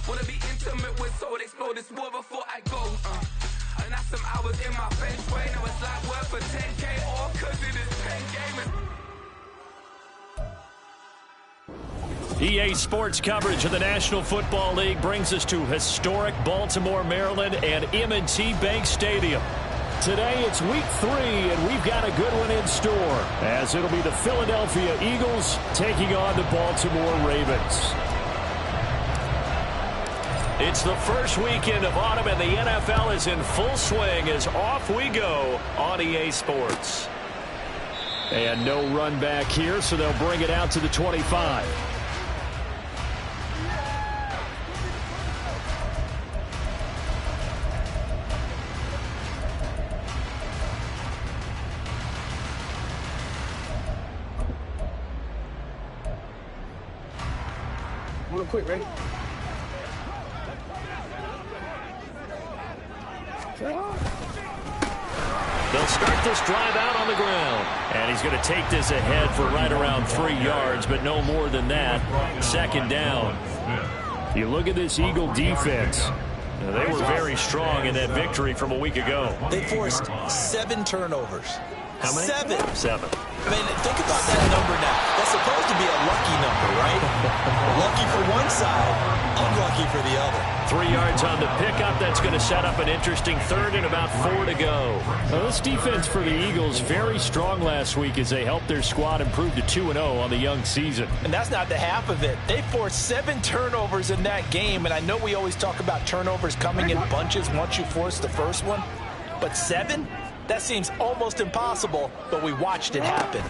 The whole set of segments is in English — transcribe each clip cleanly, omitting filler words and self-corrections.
Wanna be intimate with soul, explore this war before I go. And that's some hours in my bench way. Now it's like work for 10K, all cause it is 10 gaming. EA Sports coverage of the National Football League brings us to historic Baltimore, Maryland and M&T Bank Stadium. Today it's week 3, and we've got a good one in store, as it'll be the Philadelphia Eagles taking on the Baltimore Ravens. It's the first weekend of autumn, and the NFL is in full swing as off we go on EA Sports. And no run back here, so they'll bring it out to the 25. Real quick, ready? They'll start this drive out on the ground. And he's going to take this ahead for right around 3 yards, but no more than that. Second down. You look at this Eagle defense. They were very strong in that victory from a week ago. They forced 7 turnovers. How many? 7. I mean, think about that number now. That's supposed to be a lucky number, right? Lucky for one side, unlucky for the other. 3 yards on the pickup. That's going to set up an interesting third and about 4 to go. Now, this defense for the Eagles, very strong last week as they helped their squad improve to 2-0 on the young season. And that's not the half of it. They forced 7 turnovers in that game, and I know we always talk about turnovers coming in bunches once you force the first one, but 7? That seems almost impossible, but we watched it happen.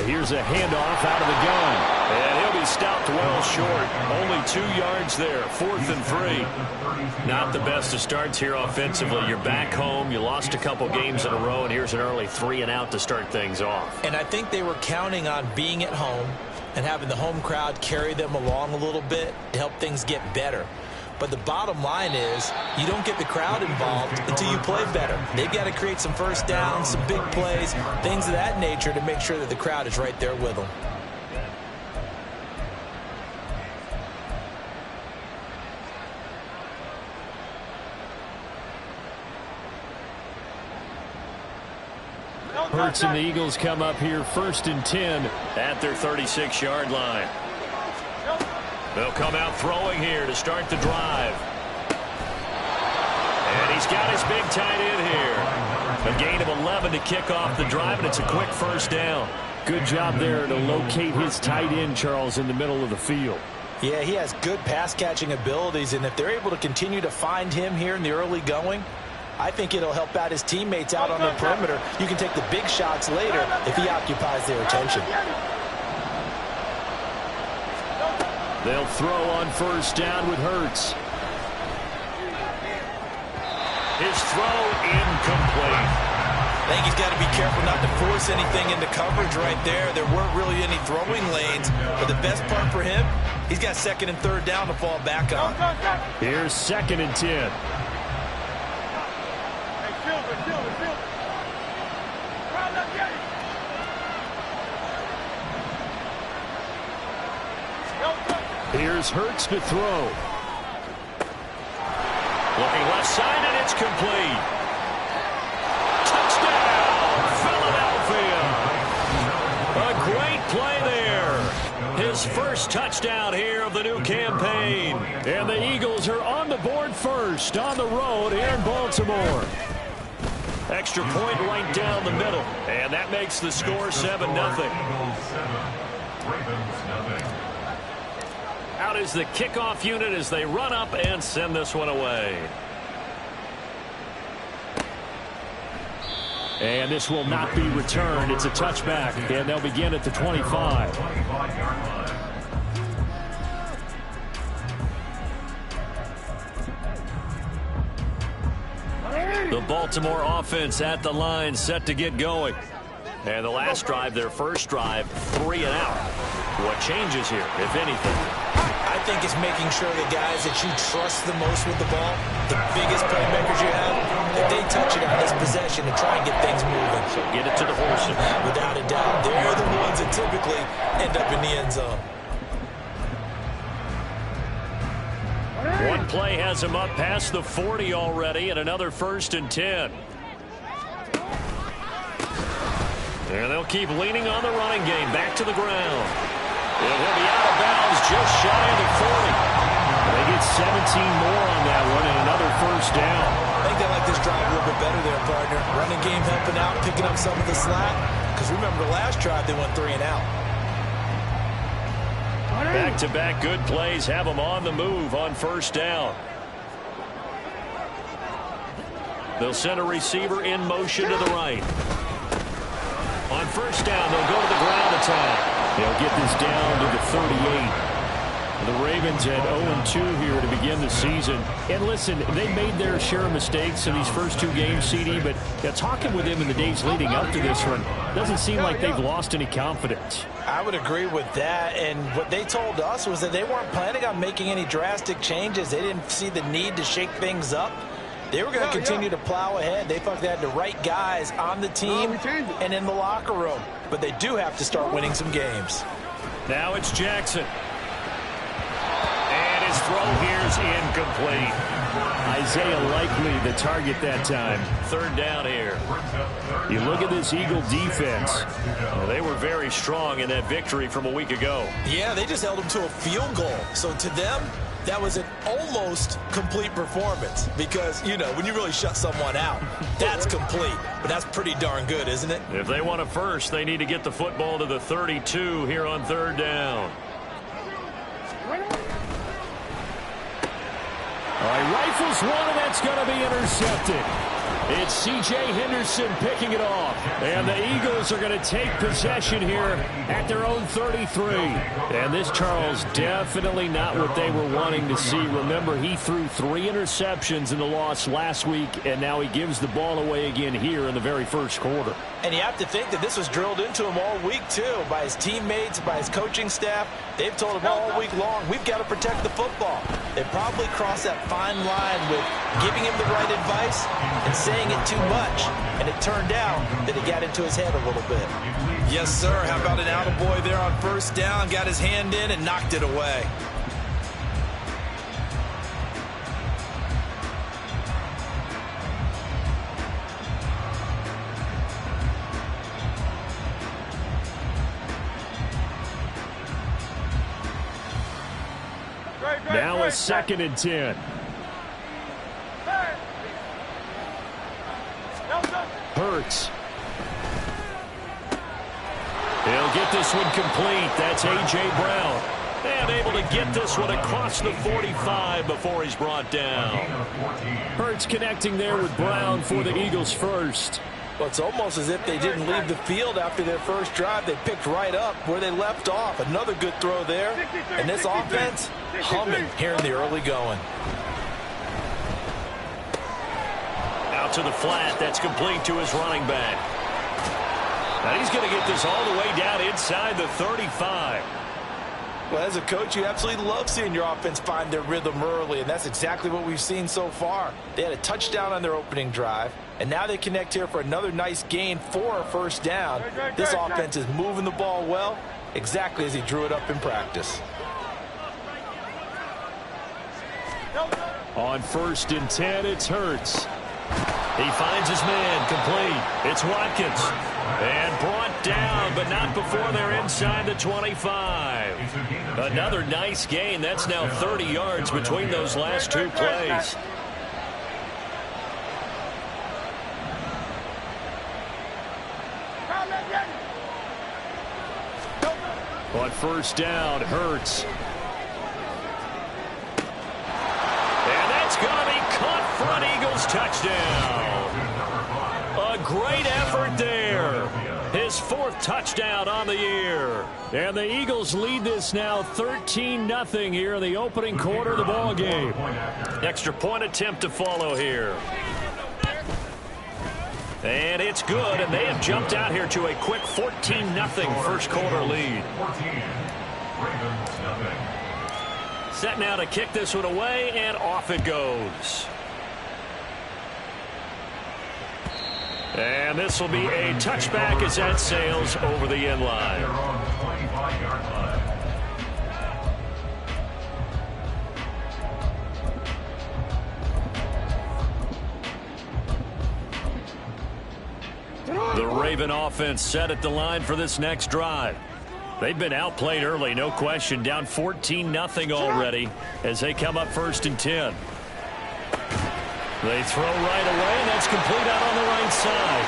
Here's a handoff out of the gun. And he'll be stopped well short. Only 2 yards there, 4th and 3. Not the best of starts here offensively. You're back home. You lost a couple games in a row, and here's an early 3 and out to start things off. And I think they were counting on being at home and having the home crowd carry them along a little bit to help things get better. But the bottom line is you don't get the crowd involved until you play better. They've got to create some first downs, some big plays, things of that nature to make sure that the crowd is right there with them. Hurts and the Eagles come up here 1st and 10 at their 36-yard line. They'll come out throwing here to start the drive. And he's got his big tight end here. A gain of 11 to kick off the drive, and it's a quick first down. Good job there to locate his tight end, Charles, in the middle of the field. Yeah, he has good pass-catching abilities, and if they're able to continue to find him here in the early going, I think it'll help out his teammates out on the perimeter. You can take the big shots later if he occupies their attention. They'll throw on first down with Hurts. His throw incomplete. I think he's got to be careful not to force anything into coverage right there. There weren't really any throwing lanes, but the best part for him, he's got 2nd and 3rd down to fall back on. Here's 2nd and 10. Here's Hurts to throw. Looking left side, and it's complete. Touchdown, Philadelphia. A great play there. His first touchdown here of the new campaign. And the Eagles are on the board first on the road here in Baltimore. Extra point right down the middle. And that makes the score 7-0. Out is the kickoff unit as they run up and send this one away. And this will not be returned. It's a touchback, and they'll begin at the 25. The Baltimore offense at the line, set to get going. And the last drive, their first drive, 3 and out. What changes here, if anything? I think it's making sure the guys that you trust the most with the ball, the biggest playmakers you have, that they touch it on this possession and try and get things moving. So get it to the horses. Without a doubt, they're the ones that typically end up in the end zone. big play has him up past the 40 already, and another 1st and 10. And they'll keep leaning on the running game. Back to the ground. And he'll be out of bounds just shy of the 40. They get 17 more on that one and another 1st down. I think they like this drive a little bit better there, partner. Running game helping out, picking up some of the slack. Because remember, the last drive they went 3 and out. Back-to-back good plays have them on the move on 1st down. They'll send a receiver in motion to the right. On 1st down, they'll go to the ground attack. They'll get this down to the 38. The Ravens at 0-2 here to begin the season. And listen, they made their share of mistakes in these first 2 games, CD, but talking with them in the days leading up to this one, doesn't seem like they've lost any confidence. I would agree with that, and what they told us was that they weren't planning on making any drastic changes. They didn't see the need to shake things up. They were going to continue to plow ahead. They thought they had the right guys on the team and in the locker room. But they do have to start winning some games. Now it's Jackson. And his throw here's incomplete. Isaiah Likely the target that time. 3rd down here. You look at this Eagle defense. They were very strong in that victory from a week ago. Yeah, they just held them to a field goal. So to them, that was an almost complete performance because, you know, when you really shut someone out, that's complete. But that's pretty darn good, isn't it? If they want a first, they need to get the football to the 32 here on 3rd down. All right, rifles one, and that's going to be intercepted. It's C.J. Henderson picking it off. And the Eagles are going to take possession here at their own 33. And this, Charles, definitely not what they were wanting to see. Remember, he threw 3 interceptions in the loss last week, and now he gives the ball away again here in the very first quarter. And you have to think that this was drilled into him all week, too, by his teammates, by his coaching staff. They've told him all week long, we've got to protect the football. They probably crossed that fine line with giving him the right advice and saying it too much. And it turned out that it got into his head a little bit. Yes, sir. How about an attaboy there on 1st down? Got his hand in and knocked it away. Now a 2nd and 10. Hurts. He'll get this one complete. That's A.J. Brown. And able to get this one across the 45 before he's brought down. Hurts connecting there with Brown for the Eagles' first. Well, it's almost as if they didn't leave the field after their first drive. They picked right up where they left off. Another good throw there. And this offense, humming here in the early going. Out to the flat. That's complete to his running back. Now he's going to get this all the way down inside the 35. Well, as a coach, you absolutely love seeing your offense find their rhythm early, and that's exactly what we've seen so far. They had a touchdown on their opening drive, and now they connect here for another nice gain for a 1st down. This offense is moving the ball well, exactly as he drew it up in practice. On 1st and 10, it's Hurts. He finds his man, complete. It's Watkins. And brought down, but not before they're inside the 25. Another nice gain. That's now 30 yards between those last 2 plays. On 1st down, Hurts. And that's going to be caught front. Eagles touchdown. A great effort there. His 4th touchdown on the year. And the Eagles lead this now 13-0 here in the opening quarter of the ball game. Extra point attempt to follow here. And it's good, and they have jumped out here to a quick 14-0 first quarter lead. Set now to kick this one away, and off it goes. And this will be a touchback as that sails over the end line. Raven offense set at the line for this next drive. They've been outplayed early, no question, down 14-0 already as they come up 1st and 10. They throw right away, and that's complete out on the right side.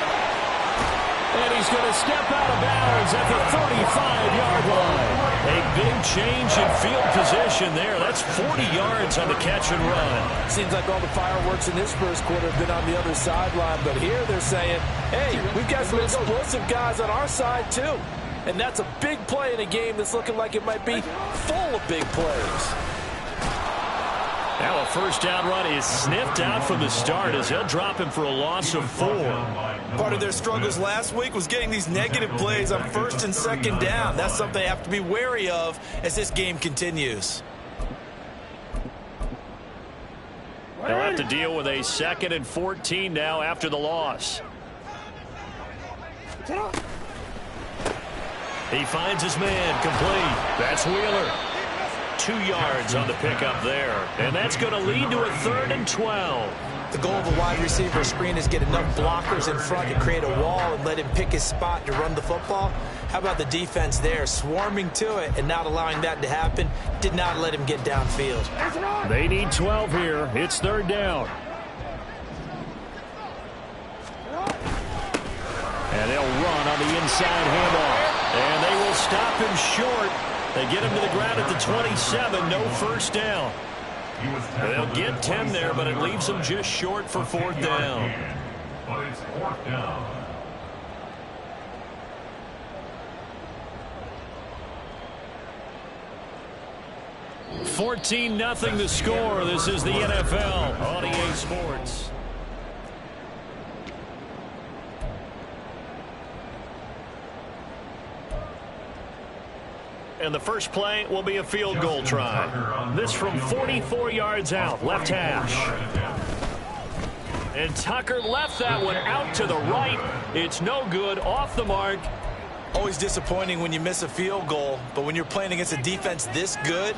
And he's going to step out of bounds at the 35-yard line. A big change in field position there. That's 40 yards on the catch and run. Seems like all the fireworks in this first quarter have been on the other sideline, but here they're saying, hey, we've got some explosive guys on our side too. And that's a big play in a game that's looking like it might be full of big plays. Now a first down run is sniffed out from the start as they'll drop him for a loss of 4. Part of their struggles last week was getting these negative plays on 1st and 2nd down. That's something they have to be wary of as this game continues. They'll have to deal with a 2nd and 14 now after the loss. He finds his man complete. That's Wheeler. 2 yards on the pickup there. And that's going to lead to a 3rd and 12. The goal of a wide receiver screen is get enough blockers in front to create a wall and let him pick his spot to run the football. How about the defense there, swarming to it and not allowing that to happen? Did not let him get downfield. They need 12 here. It's 3rd down. And they'll run on the inside handoff. And they will stop him short. They get him to the ground at the 27. No first down. They'll get 10 there, but it leaves them just short for 4th down. But it's 4th down. $14-0 the score. This is the NFL on EA Sports. And the first play will be a field goal try. This from 44 yards out, left hash. And Tucker left that one out to the right. It's no good, off the mark. Always disappointing when you miss a field goal, but when you're playing against a defense this good,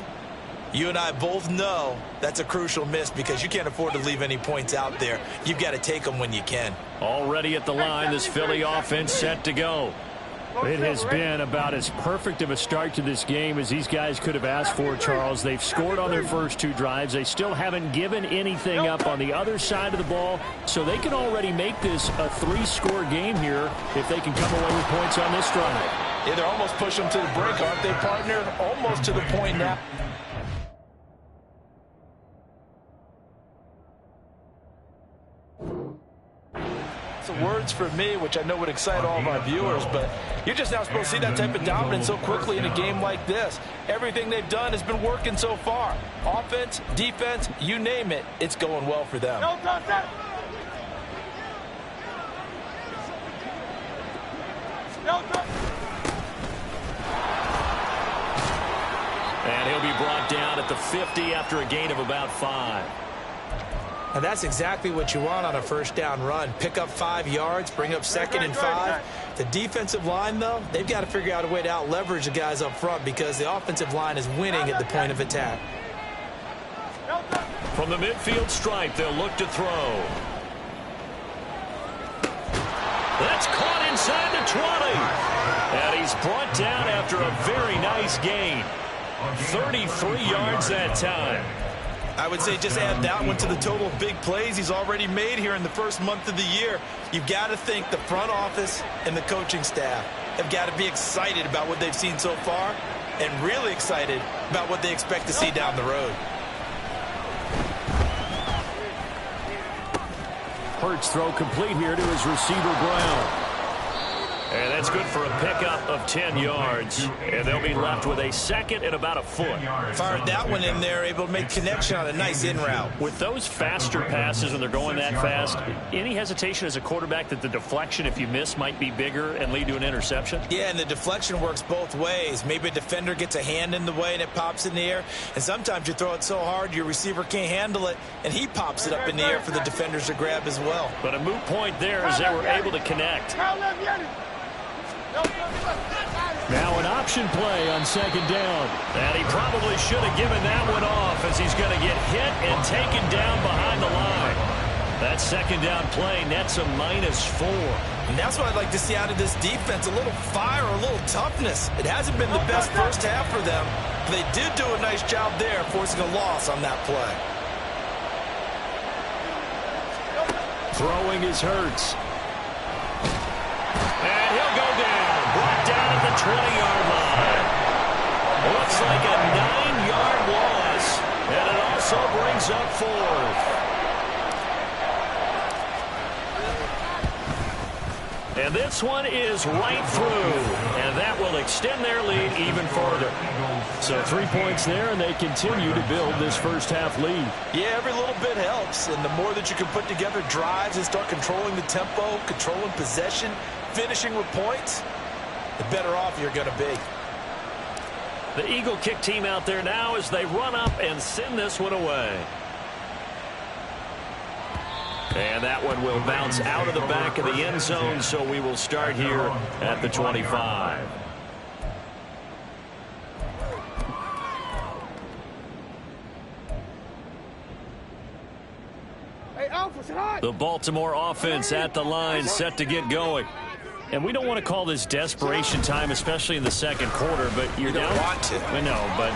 you and I both know that's a crucial miss because you can't afford to leave any points out there. You've got to take them when you can. Already at the line, this Philly offense set to go. It has been about as perfect of a start to this game as these guys could have asked for, Charles. They've scored on their first 2 drives. They still haven't given anything up on the other side of the ball, so they can already make this a 3-score game here if they can come away with points on this drive. Yeah, they're almost pushing them to the break, aren't they, partner? Almost to the point now. Words for me, which I know would excite all of our viewers, but you're just now supposed to see that type of dominance so quickly in a game like this. Everything they've done has been working so far. Offense, defense, you name it, it's going well for them. And he'll be brought down at the 50 after a gain of about 5. And that's exactly what you want on a first down run. Pick up 5 yards, bring up 2nd and 5. The defensive line, though, they've got to figure out a way to out-leverage the guys up front because the offensive line is winning at the point of attack. From the midfield stripe, they'll look to throw. That's caught inside the 20. And he's brought down after a very nice gain. 33 yards that time. I would say just add that one to the total of big plays he's already made here in the first month of the year. You've got to think the front office and the coaching staff have got to be excited about what they've seen so far and really excited about what they expect to see down the road. Hurts throw complete here to his receiver Brown. And that's good for a pickup of 10 yards. And they'll be left with a 2nd and about a foot. Fired that one in there, able to make connection on a nice in route. With those faster passes and they're going that fast, any hesitation as a quarterback that the deflection, if you miss, might be bigger and lead to an interception? Yeah, and the deflection works both ways. Maybe a defender gets a hand in the way and it pops in the air. And sometimes you throw it so hard your receiver can't handle it, and he pops it up in the air for the defenders to grab as well. But a moot point there as they were able to connect. Now an option play on 2nd down. And he probably should have given that one off as he's going to get hit and taken down behind the line. That 2nd down play nets a -4. And that's what I'd like to see out of this defense, a little fire, a little toughness. It hasn't been the best first half for them. They did do a nice job there, forcing a loss on that play. Throwing is Hurts. And he'll go down. Brought down at the 20-yard line. Looks like a 9-yard loss. And it also brings up 4th. And this one is right through. And that will extend their lead even further. So 3 points there, and they continue to build this first half lead. Yeah, every little bit helps. And the more that you can put together drives and start controlling the tempo, controlling possession, finishing with points, the better off you're going to be. The Eagle kick team out there now as they run up and send this one away. And that one will bounce out of the back of the end zone, so we will start here at the 25. The Baltimore offense at the line, set to get going. And we don't want to call this desperation time, especially in the second quarter, but you're down. You don't want to. I know, but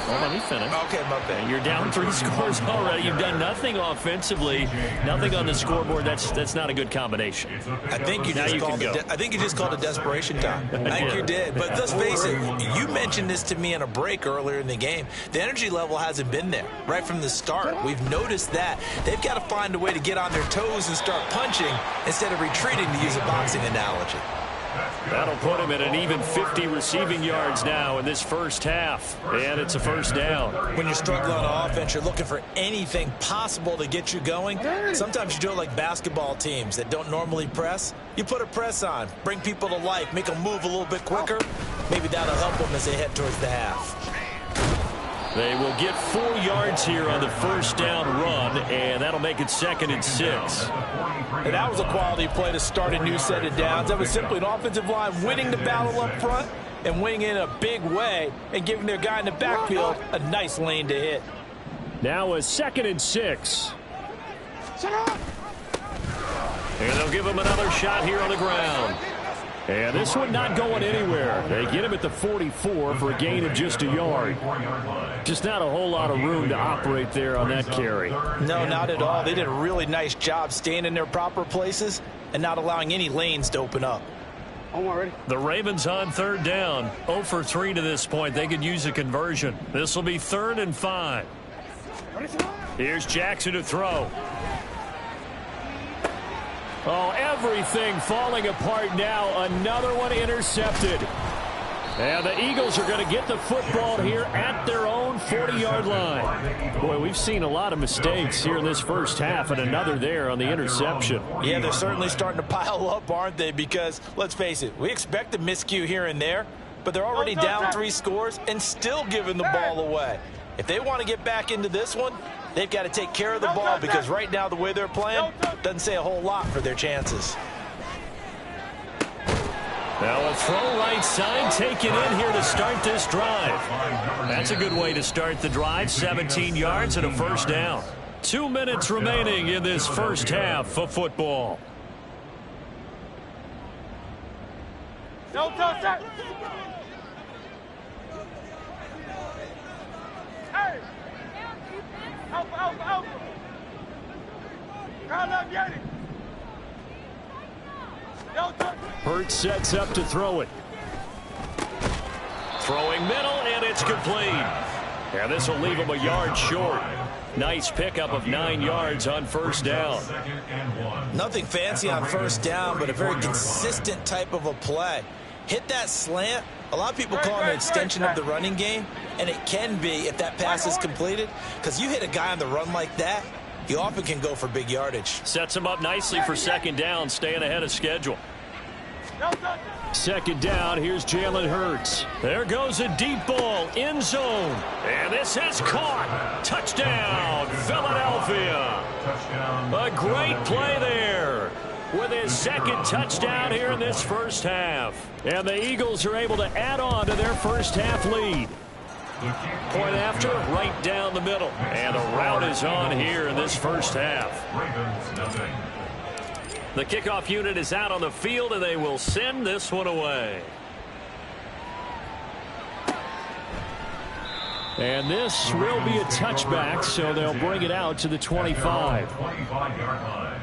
well, let me finish. Okay, my bad. You're down 3 scores already. You've done nothing offensively, nothing on the scoreboard. That's not a good combination. I think you just called it desperation time. I think you did. But let's face it, you mentioned this to me in a break earlier in the game. The energy level hasn't been there right from the start. We've noticed that. They've got to find a way to get on their toes and start punching instead of retreating, to use a boxing analogy. That'll put him at an even 50 receiving yards now in this first half. And it's a first down. When you're struggling on offense, you're looking for anything possible to get you going. Sometimes you do it like basketball teams that don't normally press. You put a press on, bring people to life, make them move a little bit quicker. Maybe that'll help them as they head towards the half. They will get 4 yards here on the first down run, and that'll make it 2nd and 6. And that was a quality play to start a new set of downs. That was simply an offensive line winning the battle up front and winning in a big way and giving their guy in the backfield a nice lane to hit. Now a 2nd and 6. And they'll give him another shot here on the ground. And this one not going anywhere. They get him at the 44 for a gain of just a yard. Just not a whole lot of room to operate there on that carry. No, not at all. They did a really nice job staying in their proper places and not allowing any lanes to open up. The Ravens on 3rd down. 0 for 3 to this point. They could use a conversion. This will be 3rd and 5. Here's Jackson to throw. Oh, everything falling apart now. Another one intercepted. And the Eagles are going to get the football here at their own 40-yard line. Boy, we've seen a lot of mistakes here in this first half, and another there on the interception. Yeah, they're certainly starting to pile up, aren't they? Because, let's face it, we expect a miscue here and there, but they're already down 3 scores and still giving the ball away. If they want to get back into this one, they've got to take care of the ball, because right now the way they're playing doesn't say a whole lot for their chances. Now a throw right side taken in here to start this drive. That's a good way to start the drive. 17 yards and a first down. 2 minutes remaining in this first half of football. Don't touch that. Hey! Alpha. Crowd up, get it. Hurts sets up to throw it. Throwing middle, and it's complete. And this will leave him a yard short. Nice pickup of 9 yards on first down. Nothing fancy on first down, but a very consistent type of a play. Hit that slant. A lot of people call it an extension of the running game, and it can be if that pass is completed, because you hit a guy on the run like that, you often can go for big yardage. Sets him up nicely for second down, staying ahead of schedule. Second down, here's Jalen Hurts. There goes a deep ball, end zone. And this is caught. Touchdown, Philadelphia. A great play there with his second touchdown here in this first half. And the Eagles are able to add on to their first half lead. Point after, right down the middle. And the route is on here in this first half. The kickoff unit is out on the field, and they will send this one away. And this will be a touchback, so they'll bring it out to the 25. 25-yard line.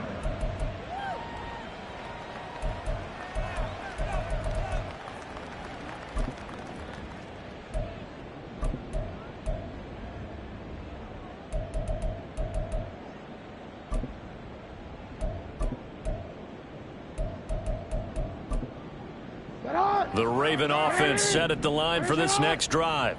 The Raven offense set at the line for this next drive.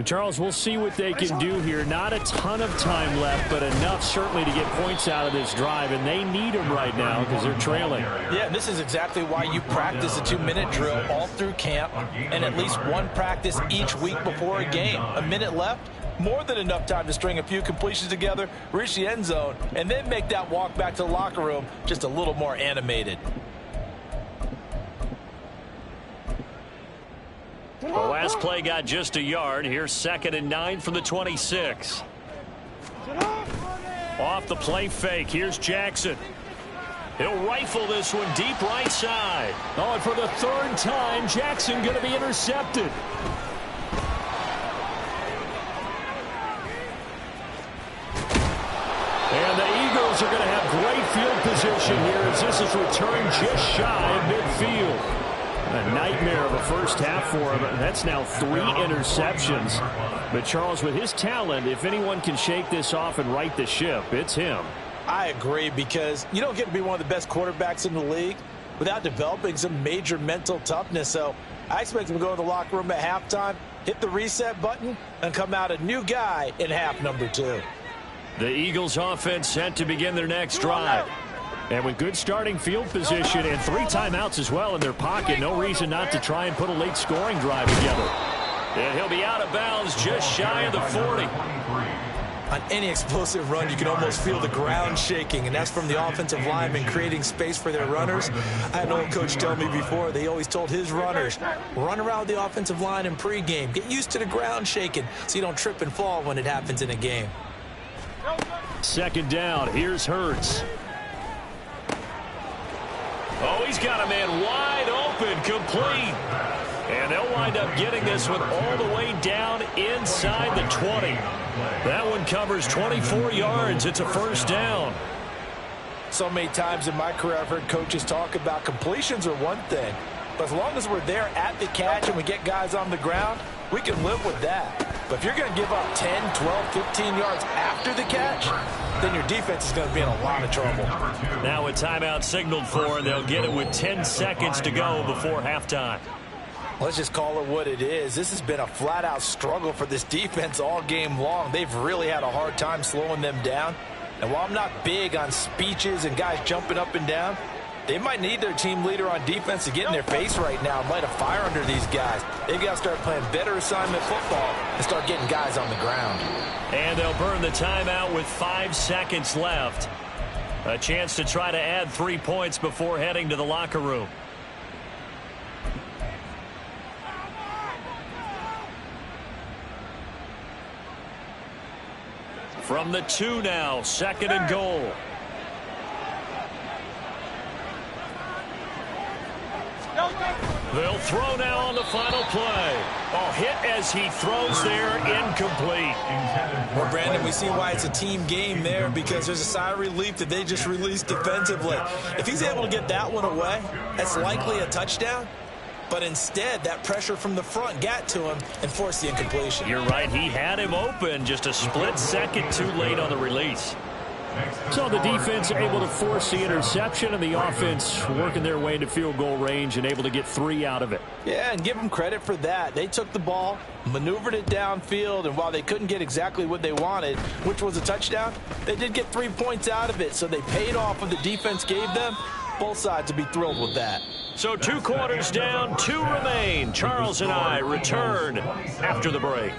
Charles, we'll see what they can do here. Not a ton of time left, but enough certainly to get points out of this drive, and they need them right now because they're trailing. Yeah, this is exactly why you practice a 2-minute drill all through camp and at least one practice each week before a game. A minute left, more than enough time to string a few completions together, reach the end zone, and then make that walk back to the locker room just a little more animated. The last play got just a yard. Here's 2nd and 9 from the 26. Off the play fake. Here's Jackson. He'll rifle this one deep right side. Oh, and for the 3rd time, Jackson going to be intercepted. And the Eagles are going to have great field position here as this is returned just shy of midfield. A nightmare of a first half for him. That's now 3 interceptions. But Charles, with his talent, if anyone can shake this off and right the ship, it's him. I agree, because you don't get to be one of the best quarterbacks in the league without developing some major mental toughness. So I expect him to go to the locker room at halftime, hit the reset button, and come out a new guy in half number 2. The Eagles offense set to begin their next drive. And with good starting field position and 3 timeouts as well in their pocket, no reason not to try and put a late scoring drive together. And he'll be out of bounds just shy of the 40. On any explosive run, you can almost feel the ground shaking, and that's from the offensive linemen creating space for their runners. I had an old coach tell me before, they always told his runners, run around the offensive line in pregame. Get used to the ground shaking so you don't trip and fall when it happens in a game. 2nd down. Here's Hurts. Oh, he's got a man wide open, complete. And they'll wind up getting this one all the way down inside the 20. That one covers 24 yards. It's a 1st down. So many times in my career, I've heard coaches talk about completions are one thing. But as long as we're there at the catch and we get guys on the ground, we can live with that. But if you're going to give up 10, 12, 15 yards after the catch, then your defense is going to be in a lot of trouble. Now a timeout signaled for, and they'll get it with 10 seconds to go before halftime. Let's just call it what it is. This has been a flat-out struggle for this defense all game long. They've really had a hard time slowing them down. And while I'm not big on speeches and guys jumping up and down, they might need their team leader on defense to get in their face right now and light a fire under these guys. They've got to start playing better assignment football and start getting guys on the ground. And they'll burn the timeout with 5 seconds left. A chance to try to add 3 points before heading to the locker room. From the 2 now, 2nd and goal. They'll throw now on the final play. Oh, hit as he throws there, incomplete. Well, Brandon, we see why it's a team game there, because there's a sigh of relief that they just released defensively. If he's able to get that one away, that's likely a touchdown. But instead, that pressure from the front got to him and forced the incompletion. You're right. He had him open, just a split second too late on the release. So the defense able to force the interception, and the offense working their way into field goal range and able to get 3 out of it. Yeah, and give them credit for that. They took the ball, maneuvered it downfield, and while they couldn't get exactly what they wanted, which was a touchdown, they did get 3 points out of it. So they paid off what the defense gave them. Both sides would be thrilled with that. So 2 quarters down, 2 remain. Charles and I return after the break.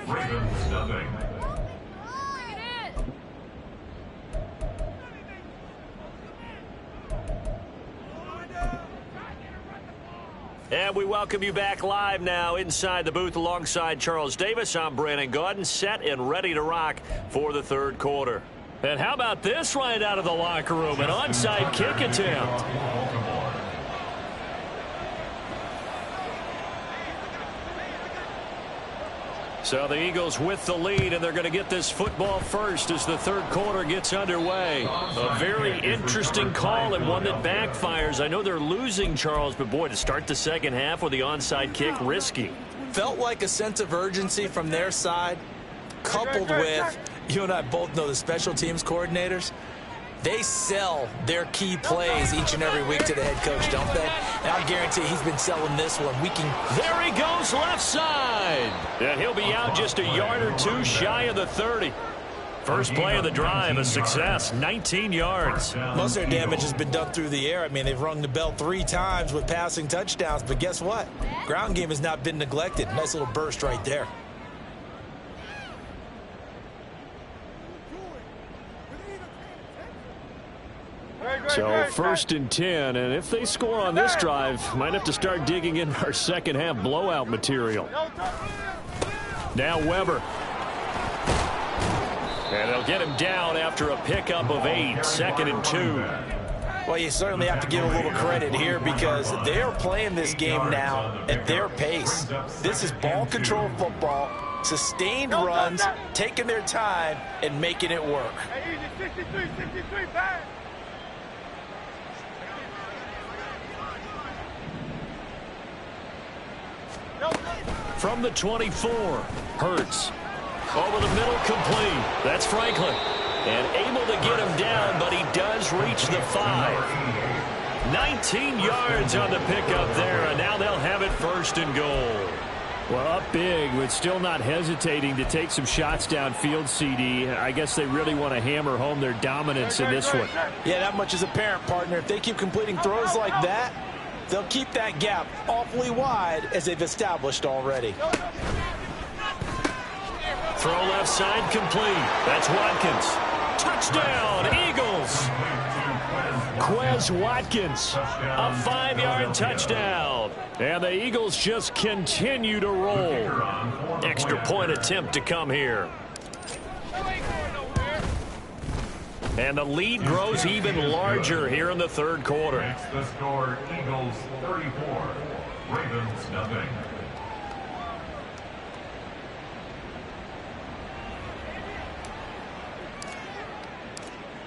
And we welcome you back live now inside the booth alongside Charles Davis. I'm Brandon Gaudin, set and ready to rock for the 3rd quarter. And how about this right out of the locker room? An onside kick attempt. So the Eagles with the lead, and they're going to get this football first as the third quarter gets underway. A very interesting call and one that backfires. I know they're losing, Charles, but boy, to start the second half with the onside kick, risky. Felt like a sense of urgency from their side, coupled with, you and I both know the special teams coordinators, they sell their key plays each and every week to the head coach, don't they? And I guarantee he's been selling this one. There he goes, left side. And he'll be out just a yard or two shy of the 30. First play of the drive, a success, 19 yards. Most of their damage has been done through the air. I mean, they've rung the bell 3 times with passing touchdowns, but guess what? Ground game has not been neglected. Nice little burst right there. So first and 10, and if they score on this drive, might have to start digging in our second half blowout material. Now Weber. And they'll get him down after a pickup of 8, second and 2. Well, you certainly have to give a little credit here because they're playing this game now at their pace. This is ball control football, sustained runs, taking their time, and making it work. From the 24, Hurts. Over the middle, complete. That's Franklin. And able to get him down, but he does reach the 5. 19 yards on the pickup there, and now they'll have it first and goal. Well, up big, but still not hesitating to take some shots downfield, CD. I guess they really want to hammer home their dominance in this one. Yeah, that much is apparent, partner. If they keep completing throws like that, they'll keep that gap awfully wide as they've established already. Throw left side complete. That's Watkins. Touchdown, Eagles. Quez Watkins, a 5-yard touchdown. And the Eagles just continue to roll. Extra point attempt to come here. And the lead grows even larger here in the third quarter. It's the score, Eagles 34, Ravens nothing.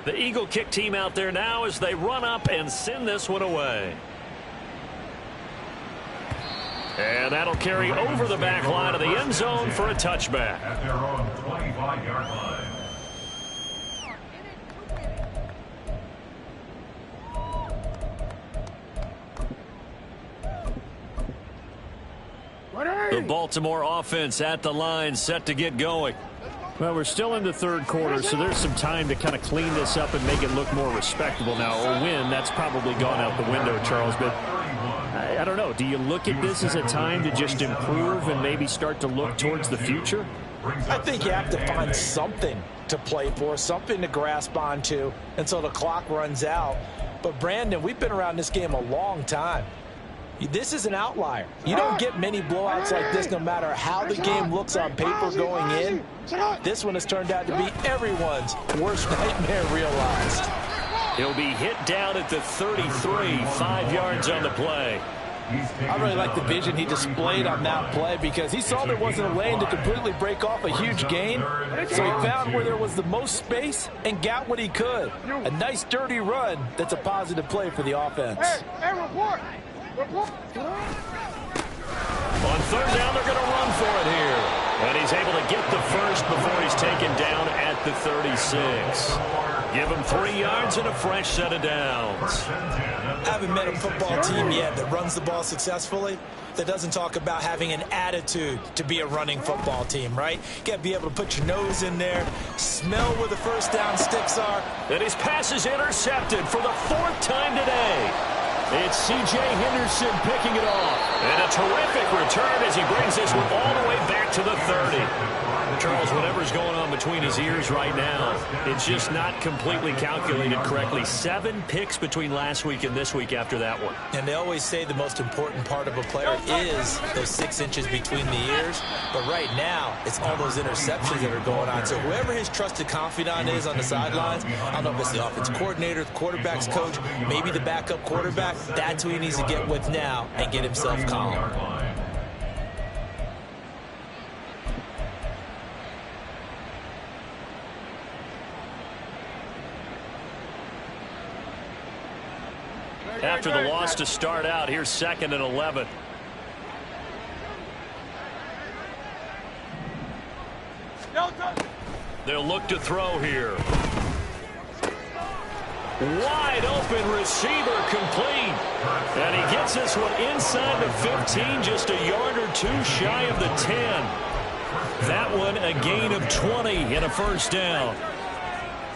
The Eagle kick team out there now as they run up and send this one away. And that'll carry over the back line of the end zone for a touchback. At their own 25-yard line. The Baltimore offense at the line, set to get going. Well, we're still in the third quarter, so there's some time to kind of clean this up and make it look more respectable now. A win, that's probably gone out the window, Charles. But I don't know. Do you look at this as a time to just improve and maybe start to look towards the future? I think you have to find something to play for, something to grasp onto until the clock runs out. But, Brandon, we've been around this game a long time. This is an outlier. You don't get many blowouts like this no matter how the game looks on paper going in. This one has turned out to be everyone's worst nightmare realized. He'll be hit down at the 33, 5 yards on the play. I really like the vision he displayed on that play because he saw there wasn't a lane to completely break off a huge gain. So he found where there was the most space and got what he could. A nice dirty run that's a positive play for the offense. Hey, report! On third down, they're going to run for it here. And he's able to get the first before he's taken down at the 36. Give him 3 yards and a fresh set of downs. I haven't met a football team yet that runs the ball successfully that doesn't talk about having an attitude to be a running football team, right? You got to be able to put your nose in there, smell where the first down sticks are. And his pass is intercepted for the 4th time today. It's C.J. Henderson picking it off. And a terrific return as he brings this one all the way back to the 30. Charles, whatever's going on between his ears right now, it's just not completely calculated correctly. 7 picks between last week and this week after that one. And they always say the most important part of a player is those 6 inches between the ears. But right now, it's all those interceptions that are going on. So whoever his trusted confidant is on the sidelines, I don't know if it's the offense coordinator, the quarterback's coach, maybe the backup quarterback, that's who he needs to get with now and get himself calm. After the loss to start out, here's 2nd and 11. They'll look to throw here. Wide open receiver complete. And he gets this one inside the 15, just a yard or 2 shy of the 10. That one a gain of 20 and a first down.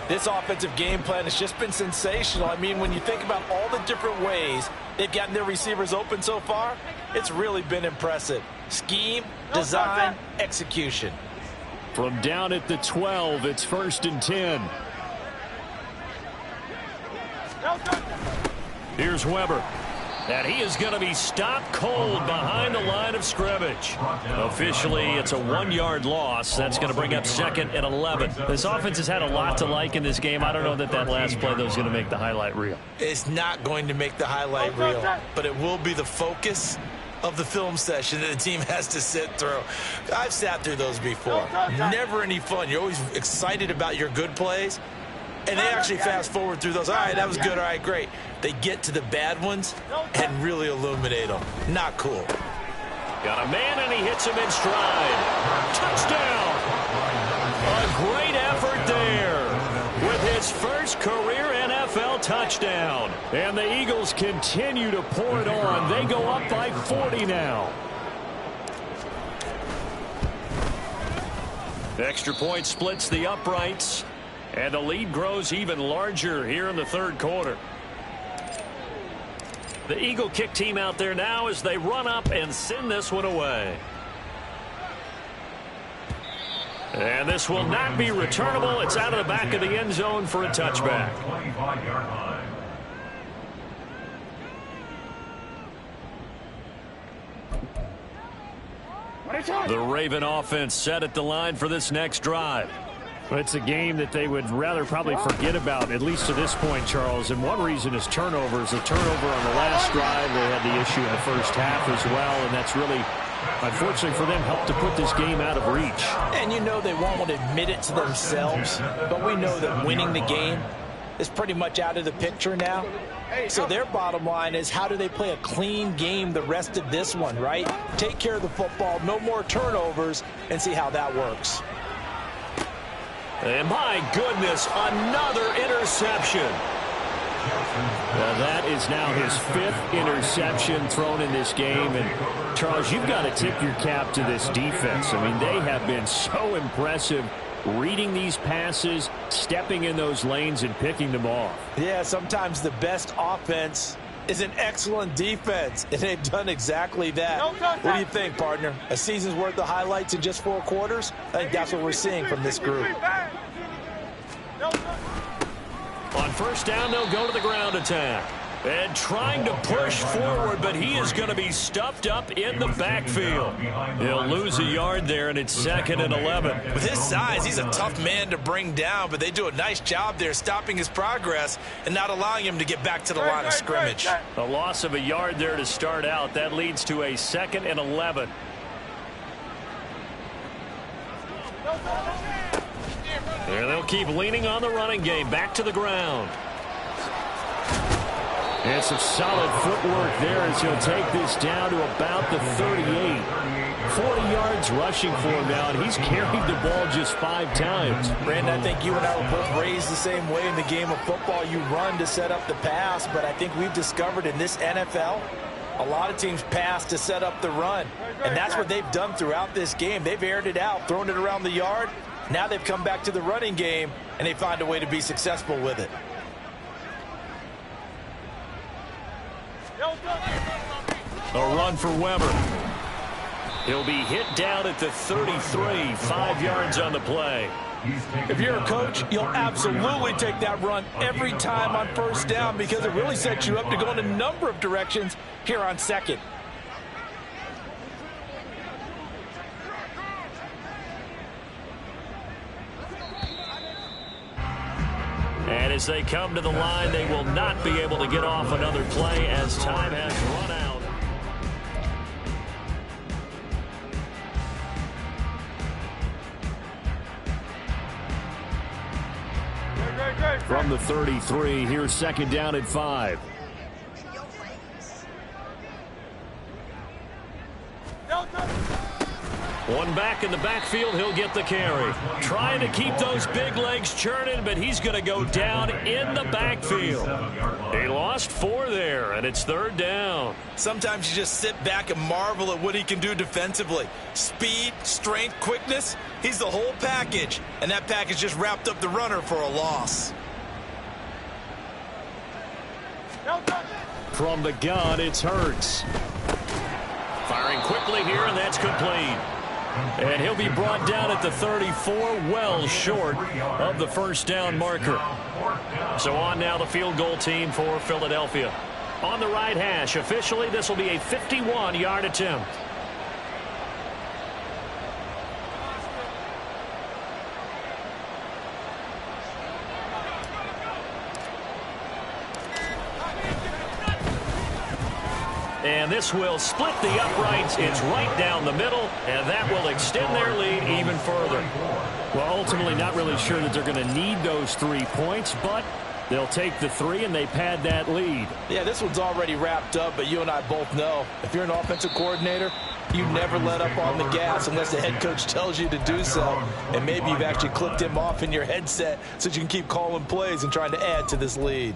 This offensive game plan has just been sensational. I mean, when you think about all the different ways they've gotten their receivers open so far, it's really been impressive. Scheme, design, execution. From down at the 12, it's 1st and 10. Here's Weber. And he is going to be stopped cold behind the line of scrimmage. Officially, it's a 1-yard loss. That's going to bring up 2nd and 11. This offense has had a lot to like in this game. I don't know that last play, though, is going to make the highlight reel. It's not going to make the highlight reel, but it will be the focus of the film session that the team has to sit through. I've sat through those before. Never any fun. You're always excited about your good plays, and they actually fast forward through those. All right, that was good. All right, great. They get to the bad ones and really illuminate them. Not cool. Got a man, and he hits him in stride. Touchdown! A great effort there with his first career NFL touchdown. And the Eagles continue to pour it on. They go up by 40 now. Extra point splits the uprights. And the lead grows even larger here in the 3rd quarter. The Eagle kick team out there now as they run up and send this one away. And this will not be returnable. It's out of the back of the end zone for a touchback. The Raven offense set at the line for this next drive. But it's a game that they would rather probably forget about, at least to this point, Charles. And one reason is turnovers. A turnover on the last drive. They had the issue in the first half as well, and that's really, unfortunately for them, helped to put this game out of reach. And you know they won't want to admit it to themselves, but we know that winning the game is pretty much out of the picture now. So their bottom line is, how do they play a clean game the rest of this one, right? Take care of the football, no more turnovers, and see how that works. And my goodness, another interception. That is now his 5th interception thrown in this game. And, Charles, you've got to tip your cap to this defense. I mean, they have been so impressive reading these passes, stepping in those lanes, and picking them off. Yeah, sometimes the best offense is an excellent defense, and they've done exactly that. What do you think, partner? A season's worth of highlights in just 4 quarters? I think that's what we're seeing from this group. On first down, they'll go to the ground attack. And trying to push forward, but he is going to be stuffed up in the backfield. He'll lose a yard there, and it's 2nd and 11. With his size, he's a tough man to bring down, but they do a nice job there stopping his progress and not allowing him to get back to the line of scrimmage. A loss of a yard there to start out. That leads to a 2nd and 11. And they'll keep leaning on the running game. Back to the ground. And some solid footwork there as he'll take this down to about the 38. 40 yards rushing for him now, and he's carried the ball just 5 times. Brandon, I think you and I were both raised the same way in the game of football. You run to set up the pass, but I think we've discovered in this NFL, a lot of teams pass to set up the run. And that's what they've done throughout this game. They've aired it out, thrown it around the yard. Now they've come back to the running game, and they find a way to be successful with it. A run for Weber. He'll be hit down at the 33, 5 yards on the play. If you're a coach, you'll absolutely take that run every time on first down because it really sets you up to go in a number of directions here on second. And as they come to the line, they will not be able to get off another play as time has run out. From the 33, here's second down at 5. One back in the backfield, he'll get the carry. Trying to keep those big legs churning, but he's going to go down in the backfield. He lost 4 there, and it's third down. Sometimes you just sit back and marvel at what he can do defensively. Speed, strength, quickness, he's the whole package. And that package just wrapped up the runner for a loss. From the gun, it's Hurts. Firing quickly here, and that's complete. And he'll be brought down at the 34, well short of the first down marker. So on now the field goal team for Philadelphia. On the right hash, officially this will be a 51-yard attempt. And this will split the uprights. It's right down the middle, and that will extend their lead even further. Well, ultimately not really sure that they're going to need those 3 points, but they'll take the 3 and they pad that lead. Yeah, this one's already wrapped up, but you and I both know if you're an offensive coordinator, you never let up on the gas unless the head coach tells you to do so. And maybe you've actually clicked him off in your headset so that you can keep calling plays and trying to add to this lead.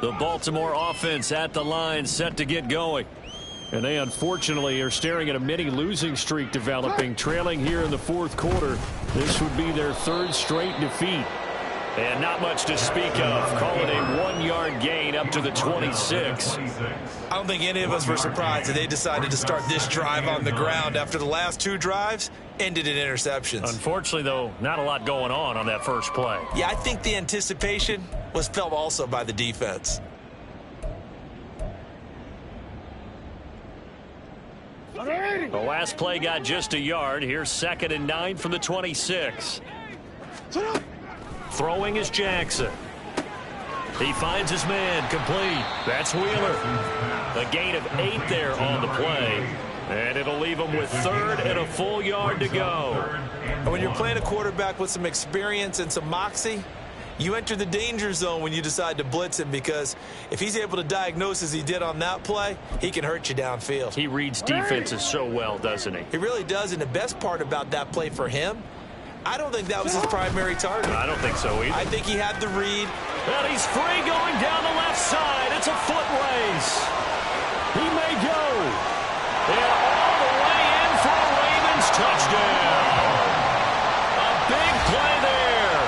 The Baltimore offense at the line, set to get going. And they unfortunately are staring at a mini losing streak developing, trailing here in the fourth quarter. This would be their 3rd straight defeat. And not much to speak of. Call it a 1-yard gain up to the 26. I don't think any of us were surprised that they decided to start this drive on the ground after the last 2 drives ended in interceptions. Unfortunately, though, not a lot going on that first play. Yeah, I think the anticipation was felt also by the defense. The last play got just a yard. Here's 2nd and 9 from the 26. Throwing is Jackson. He finds his man, complete. That's Wheeler. A gain of 8 there on the play. And it'll leave him with 3rd and a full yard to go. And when you're playing a quarterback with some experience and some moxie, you enter the danger zone when you decide to blitz him, because if he's able to diagnose as he did on that play, he can hurt you downfield. He reads defenses so well, doesn't he? He really does, and the best part about that play for him, I don't think that was his primary target. I don't think so either. I think he had the read. Well, he's free going down the left side. It's a foot race. He may go. And all the way in for a Ravens touchdown. A big play there.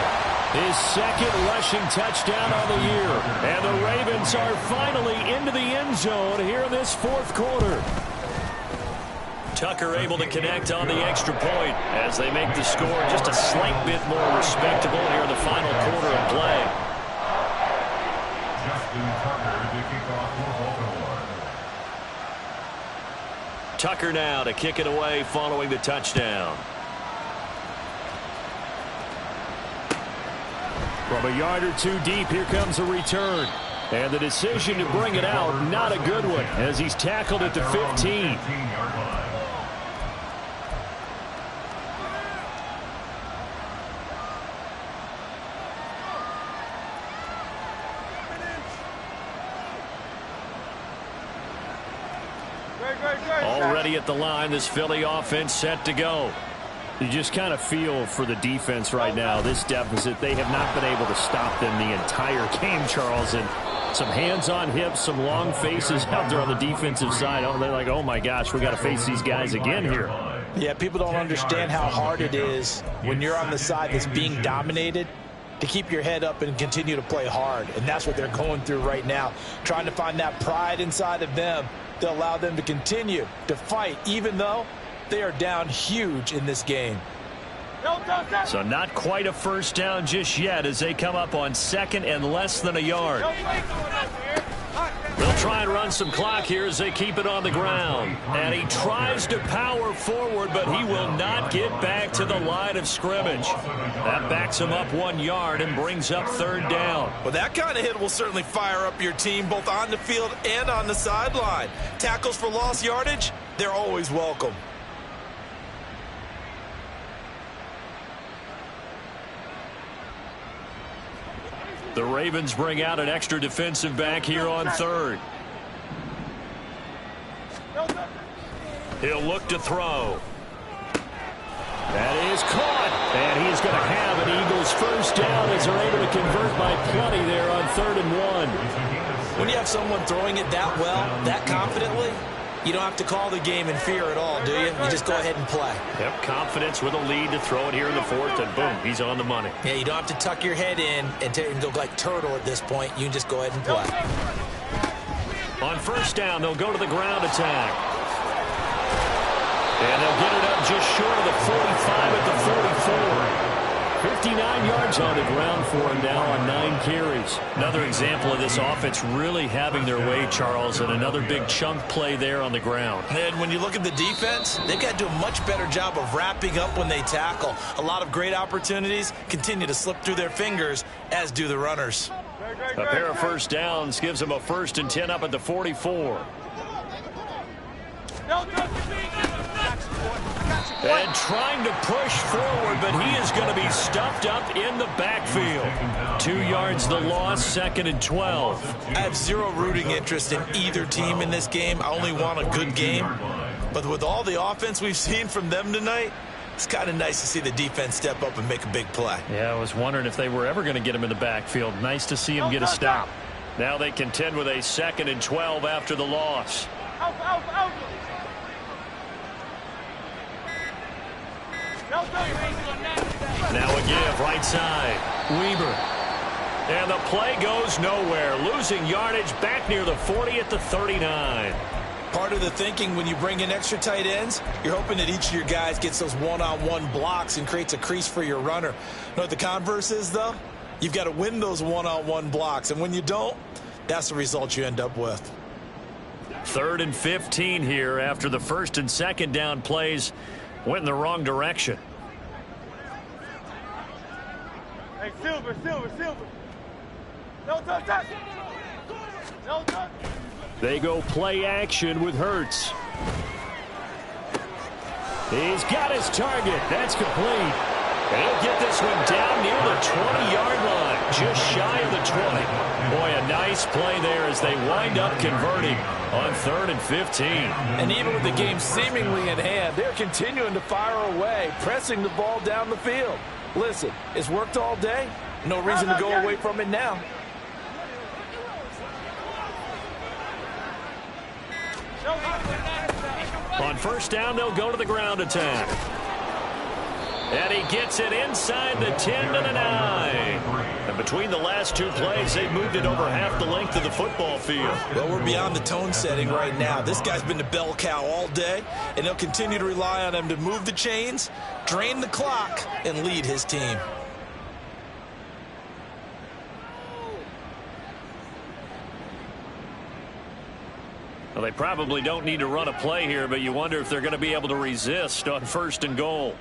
His 2nd rushing touchdown on the year. And the Ravens are finally into the end zone here in this fourth quarter. Tucker able to connect on the extra point as they make the score just a slight bit more respectable here in the final quarter of play. Justin Tucker to kick off for Baltimore. Tucker now to kick it away following the touchdown. From a yard or 2 deep, here comes a return. And the decision to bring it out, not a good one, as he's tackled at the 15. Already at the line, this Philly offense set to go. You just kind of feel for the defense right now, this deficit. They have not been able to stop them the entire game, Charles. And some hands on hips, some long faces out there on the defensive side. Oh, they're like, oh, my gosh, we got to face these guys again here. Yeah, people don't understand how hard it is when you're on the side that's being dominated to keep your head up and continue to play hard. And that's what they're going through right now, trying to find that pride inside of them to allow them to continue to fight, even though they are down huge in this game. So not quite a first down just yet as they come up on second and less than a yard. They'll try and run some clock here as they keep it on the ground. And he tries to power forward, but he will not get back to the line of scrimmage. That backs him up 1 yard and brings up third down. Well, that kind of hit will certainly fire up your team both on the field and on the sideline. Tackles for lost yardage, they're always welcome. The Ravens bring out an extra defensive back here on third. He'll look to throw. That is caught. And he is going to have an Eagles first down as they're able to convert by plenty there on 3rd and 1. When you have someone throwing it that well, that confidently, you don't have to call the game in fear at all, do you? You just go ahead and play. Yep, confidence with a lead to throw it here in the 4th, and boom, he's on the money. Yeah, you don't have to tuck your head in and go like turtle at this point. You can just go ahead and play. On first down, they'll go to the ground attack. And they'll get it up just short of the 45 at the 44. 59 yards on the ground for him now on 9 carries. Another example of this offense really having their way, Charles, and another big chunk play there on the ground. And when you look at the defense, they've got to do a much better job of wrapping up when they tackle. A lot of great opportunities continue to slip through their fingers, as do the runners. A pair of first downs gives them a 1st and 10 up at the 44. And trying to push forward, but he is going to be stuffed up in the backfield. 2 yards the loss, 2nd and 12. I have zero rooting interest in either team in this game. I only want a good game. But with all the offense we've seen from them tonight, it's kind of nice to see the defense step up and make a big play. Yeah, I was wondering if they were ever going to get him in the backfield. Nice to see him get a stop. Now they contend with a 2nd and 12 after the loss. Now a give, right side. Weaver. And the play goes nowhere. Losing yardage back near the 40 at the 39. Part of the thinking when you bring in extra tight ends, you're hoping that each of your guys gets those one-on-one blocks and creates a crease for your runner. You know what the converse is, though? You've got to win those one-on-one blocks. And when you don't, that's the result you end up with. 3rd and 15 here after the 1st and 2nd down plays went in the wrong direction. Hey, Silver. No touch. No touch. They go play action with Hurts. He's got his target. That's complete. And he'll get this one down near the 20-yard line, just shy of the 20. Boy, a nice play there as they wind up converting on 3rd and 15. And even with the game seemingly in hand, they're continuing to fire away, pressing the ball down the field. Listen, it's worked all day. No reason to go away from it now. On first down, they'll go to the ground attack. And he gets it inside the 10 to the 9. And between the last 2 plays, they've moved it over half the length of the football field. Well, we're beyond the tone setting right now. This guy's been the bell cow all day, and they'll continue to rely on him to move the chains, drain the clock, and lead his team. Well, they probably don't need to run a play here, but you wonder if they're going to be able to resist on 1st and goal.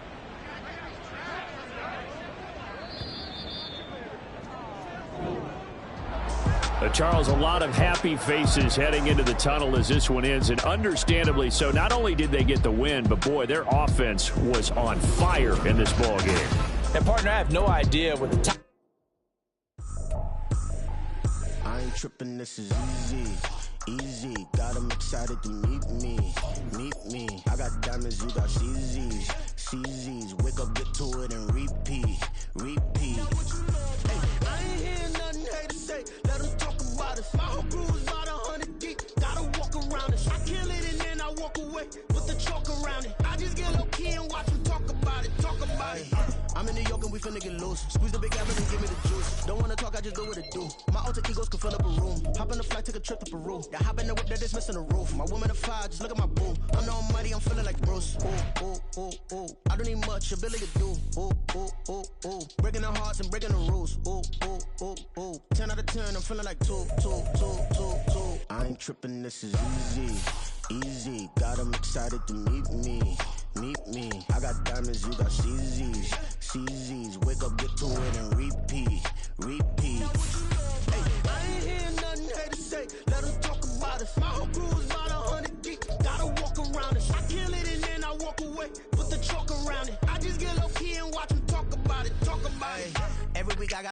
Charles, a lot of happy faces heading into the tunnel as this one ends, and understandably so. Not only did they get the win, but boy, their offense was on fire in this ball game. And partner, I have no idea what the top. I ain't tripping, this is easy. Got them excited to meet me. I got diamonds, you got CZs. Wake up, get to it, and repeat. Hey, I ain't hearing nothing hate to say. Let them talk about it. My whole crew is about 100 deep. Gotta walk around it. I kill it and then I walk away with the chalk around it. I just get low key and watch them talk about it. I'm in New York and we finna get loose. Squeeze the big apple and give me the juice. Don't wanna talk, I just do what it do. My alter egos can fill up a room. Hop on the flight, take a trip to Peru. Yeah, hop in the whip that is missing the roof. My woman a fire, just look at my boo. I'm the almighty, I'm feeling like Bruce. Ooh, ooh, ooh, ooh. I don't need much, ability to do. Ooh, ooh, ooh, ooh. Breaking the hearts and breaking the rules. Ooh, ooh, ooh, ooh. 10 out of 10, I'm feeling like 2. I ain't tripping, this is easy. Got 'em excited to meet me. I got diamonds, you got CZs. Wake up, get to it and repeat. Hey, I ain't hearing nothing hate to say. Let them talk about us. My whole crew is about 100 deep. Gotta walk around it. I kill it and then I walk away. Put the chalk around it. I just get low key and watch them talk about it. Every week I got